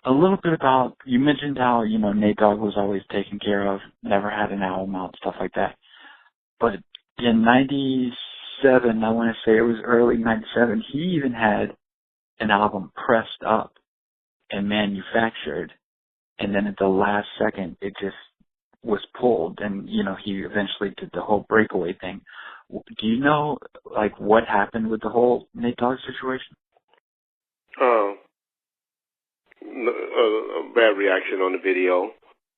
a little bit about, you mentioned how, Nate Dogg was always taken care of, never had an album out, stuff like that. But in 97, I want to say it was early 97, he even had an album pressed up and manufactured, and then at the last second, it just was pulled, and, he eventually did the whole breakaway thing. Do you know, what happened with the whole Nate Dogg situation? A bad reaction on the video,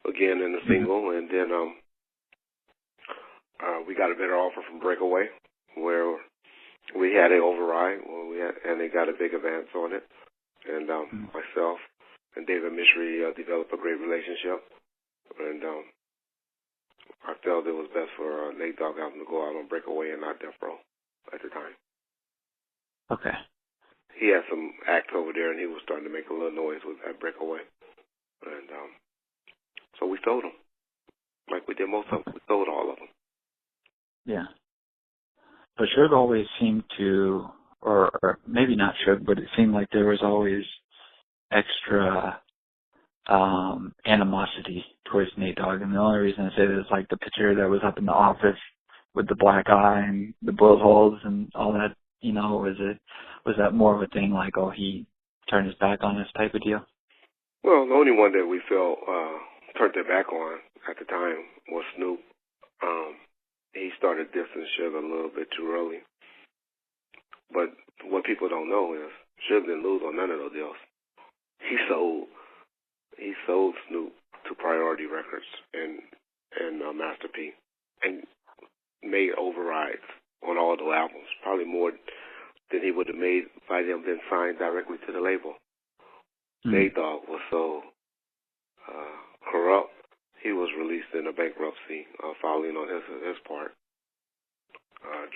again in the single, and then we got a better offer from Breakaway, where we had an override, and they got a big advance on it, and myself and David Mishry developed a great relationship, and I felt it was best for Nate Dogg album to go out on Breakaway and not Death Row at the time. Okay. He had some acts over there, and he was starting to make a little noise with that Breakaway. And so we sold them. Like we did most of them. We sold all of them. Yeah. But Suge always seemed to, or maybe not Suge, but it seemed like there was always extra animosity towards Nate Dogg. And the only reason I say that is the picture that was up in the office with the black eye and the bullet holes and all that. Was that more of a thing he turned his back on us type of deal? Well, the only one that we felt turned their back on at the time was Snoop. He started dissing Suge a little bit too early. But what people don't know is Suge didn't lose on none of those deals. He sold Snoop to Priority Records and Master P, and made overrides on all the albums, probably more than he would have made if I had been signed directly to the label. Nate Dogg was so corrupt, he was released in a bankruptcy filing on his part.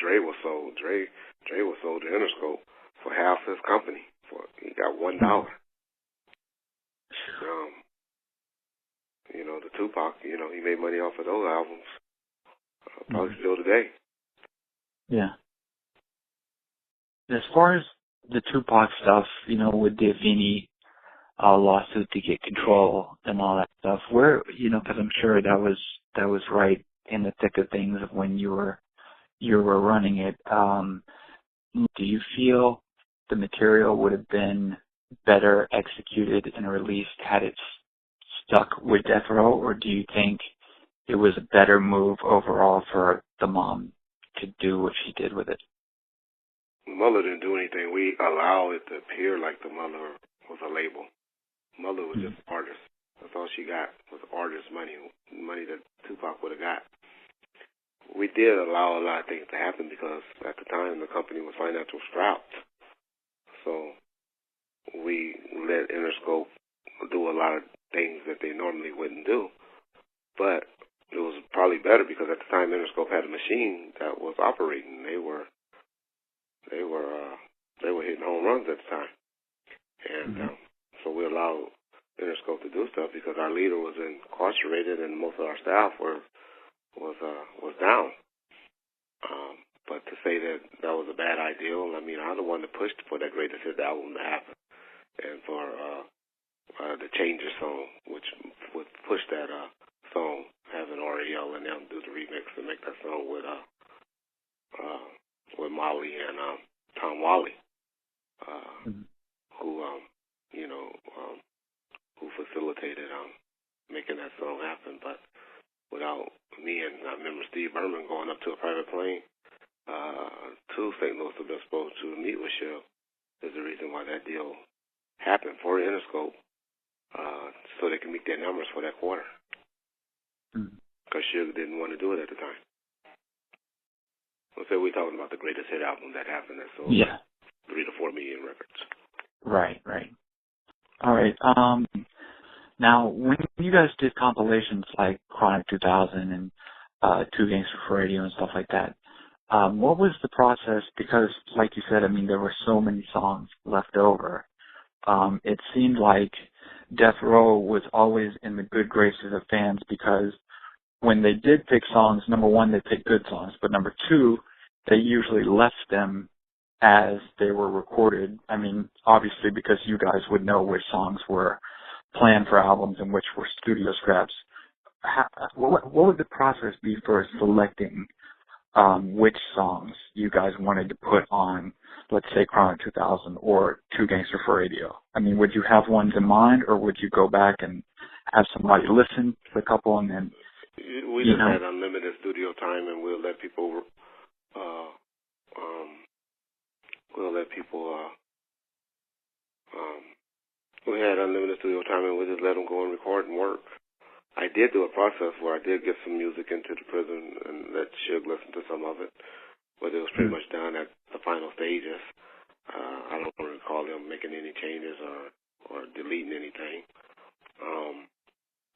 Dre was sold to Interscope for half his company. He got $1. The Tupac, he made money off of those albums. Probably still today. Yeah. As far as the Tupac stuff, with the Afeni lawsuit to get control and all that stuff, where, because I'm sure that was right in the thick of things of when you were running it. Do you feel the material would have been better executed and released had it stuck with Death Row, or do you think it was a better move overall for the mom to do what she did with it? Mother didn't do anything. We allowed it to appear like the mother was a label. Mother was just an artist. That's all she got was artist money that Tupac would have got. We did allow a lot of things to happen because at the time the company was financial strapped. So we let Interscope do a lot of things that they normally wouldn't do. But it was probably better because at the time Interscope had a machine that was operating. They were hitting home runs at the time. And so we allowed Interscope to do stuff because our leader was incarcerated and most of our staff was down. But to say that was a bad idea, I mean, I'm the one that pushed for that Greatest Hits album to happen, and for the Changes song, which would push that song, having REL and them do the remix and make that song with Molly and Tom Wally, who facilitated making that song happen. But without me and I remember Steve Berman going up to a private plane to St. Louis to be supposed to meet with Suge is the reason why that deal happened for Interscope, so they can meet their numbers for that quarter. Because Suge didn't want to do it at the time. So we're talking about the greatest hit album that happened that sold 3 to 4 million records. Right. All right. Now, when you guys did compilations like Chronic 2000 and Two Gangsta for Radio and stuff like that, what was the process? Because, like you said, I mean, there were so many songs left over. It seemed like Death Row was always in the good graces of fans because when they did pick songs, number one, they picked good songs, but number two, they usually left them as they were recorded. I mean, obviously because you guys would know which songs were plan for albums and which were studio scraps. What would the process be for selecting which songs you guys wanted to put on, let's say, Chronic 2000 or Two Gangster for Radio? I mean, would you have ones in mind, or would you go back and have somebody listen to a couple and then, we just had unlimited studio time, and we'll let people, we had unlimited studio time, and we just let them go and record and work. I did do a process where I did get some music into the prison and let Suge listen to some of it, but it was pretty much done at the final stages. I don't recall him making any changes or deleting anything.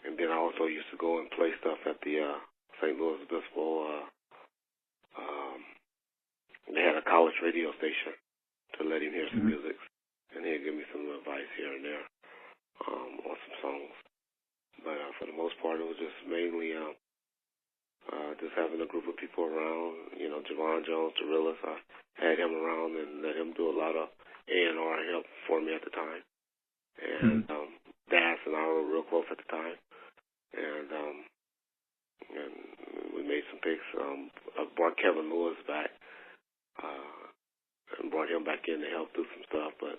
And then I also used to go and play stuff at the St. Louis Obispo. They had a college radio station to let him hear some music, and he'd give me some advice here and there on some songs. But for the most part, it was just mainly just having a group of people around. You know, Javon Jones, the Realest, I had him around and let him do a lot of A&R help for me at the time. And Das and I were real close at the time. And we made some picks. I brought Kevin Lewis back and brought him back in to help do some stuff, but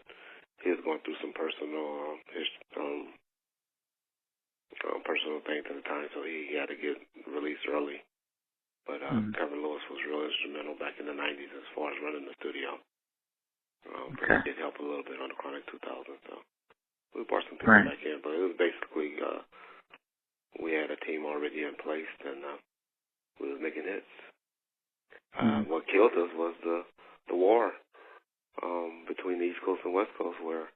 he was going through some personal things at the time, so he had to get released early. But Kevin Lewis was real instrumental back in the 90s as far as running the studio. But he did help a little bit on the Chronic 2000, so we brought some people back in. But it was basically, we had a team already in place, and we was making hits. What killed us was the war between the East Coast and West Coast, where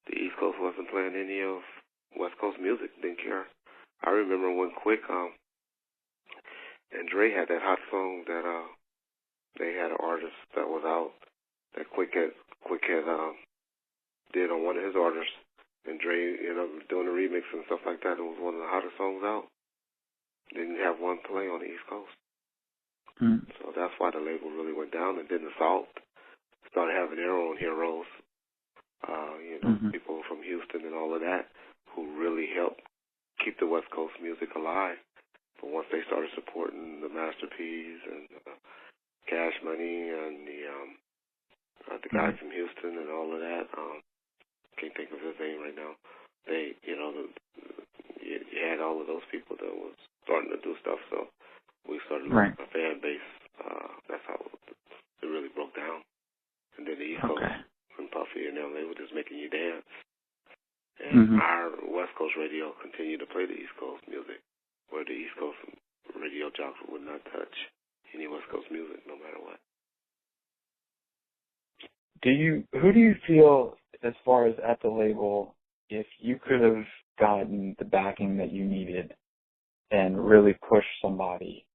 the East Coast wasn't playing any of West Coast music, didn't care. I remember when Quick and Dre had that hot song that they had an artist that was out that Quick had did on one of his artists, and Dre ended up doing a remix and stuff like that. It was one of the hottest songs out. Didn't have one play on the East Coast. So that's why the label really went down. And then the South started having their own heroes, people from Houston and all of that, who really helped keep the West Coast music alive. But once they started supporting the Master P's and Cash Money and the guy from Houston and all of that, can't think of his name right now. They, you had all of those people that was starting to do stuff. So we started losing a fan base. That's how it really broke down. And then the East Coast and Puffy and them, they were just making you dance. And our West Coast radio continued to play the East Coast music, where the East Coast radio jocks would not touch any West Coast music, no matter what. Who do you feel, as far as at the label, if you could have gotten the backing that you needed and really pushed somebody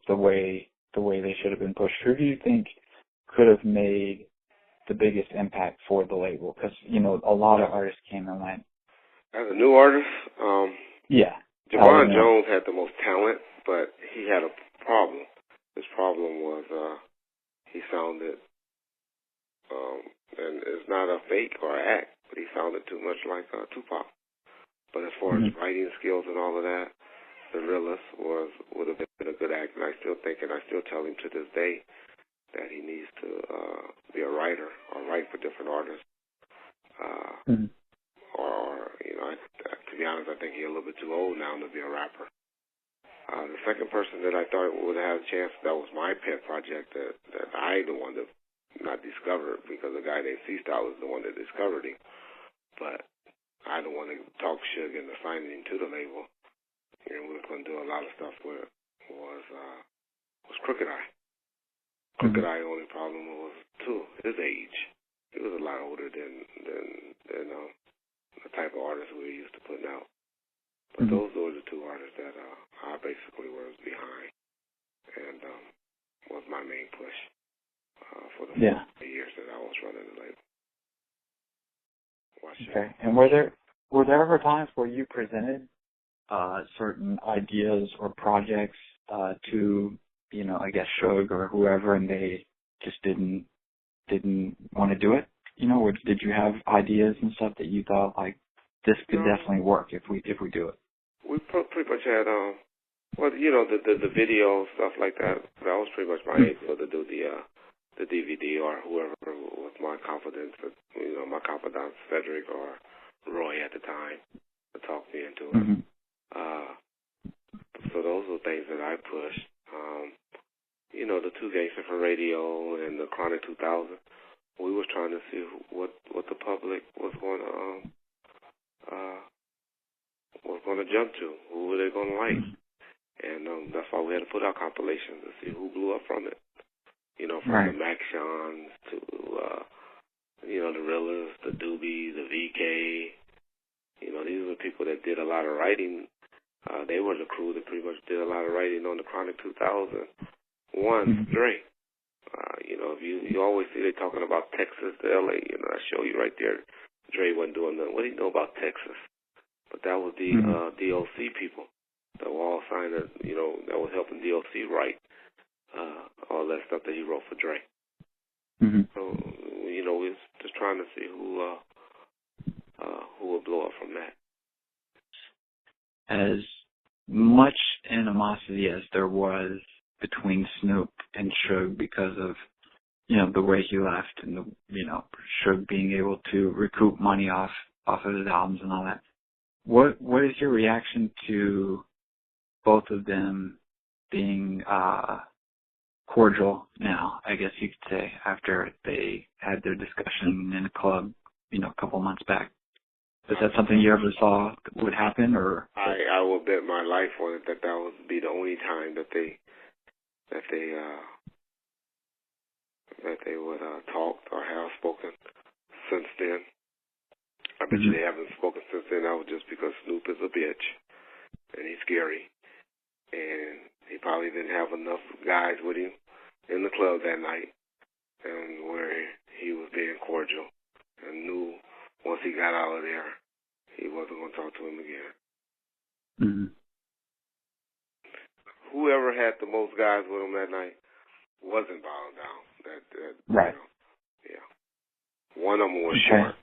the way they should have been pushed, who do you think could have made the biggest impact for the label? Because, a lot of artists came and went. As a new artist, Javon Jones had the most talent, but he had a problem. His problem was he sounded, and it's not a fake or an act, but he sounded too much like Tupac. But as far as writing skills and all of that, the Realest would have been a good act, and I still tell him to this day that he needs to be a writer or write for different artists. To be honest, I think he's a little bit too old now to be a rapper. The second person that I thought would have a chance, that was my pet project that I the one that not discovered, because the guy named C-Style is the one that discovered him. But I the one that talked Suge into signing him to the label. And we were going to do a lot of stuff with was Crooked I. Crooked I, only problem was his age. He was a lot older than the type of artists we were used to putting out. But those were the two artists that I basically was behind, and was my main push for the 4 years that I was running the label. Okay. And were there ever times where you presented certain ideas or projects to, I guess Suge or whoever, and they just didn't want to do it? Or did you have ideas and stuff that you thought, like, this could definitely work if we do it? We pretty much had well, the video stuff like that. That was pretty much my able to do the DVD, or whoever was my confidant, my confidant, Cedric or Roy at the time, to talk me into it. Mm-hmm. So those were things that I pushed. The two Gangsta for Radio and the Chronic 2000. We was trying to see what the public was going to jump to. Who were they going to like? And that's why we had to put out compilations to see who blew up from it. From the Mac Shons to the Realest, the Doobies, the VK. These were people that did a lot of writing. They were the crew that pretty much did a lot of writing on the Chronic 2000. Dre. If you always see they talking about Texas to LA, I show you right there, Dre wasn't doing nothing. What do you know about Texas? But that was the DOC people that were all signed, that was helping DOC write all that stuff that he wrote for Dre. So, we was just trying to see who would blow up from that. As much animosity as there was between Snoop and Suge because of, the way he left and Suge being able to recoup money off of his albums and all that. What is your reaction to both of them being cordial now, I guess you could say, after they had their discussion in a club, a couple months back? Is that something you ever saw would happen, or? I will bet my life on it that would be the only time that they would talk or have spoken since then. I bet you they haven't spoken since then. That was just because Snoop is a bitch and he's scary, and he probably didn't have enough guys with him in the club that night, and where he was being cordial and knew once he got out of there, he wasn't going to talk to him again. Whoever had the most guys with him that night wasn't bowing down. Right. Yeah. One of them was short.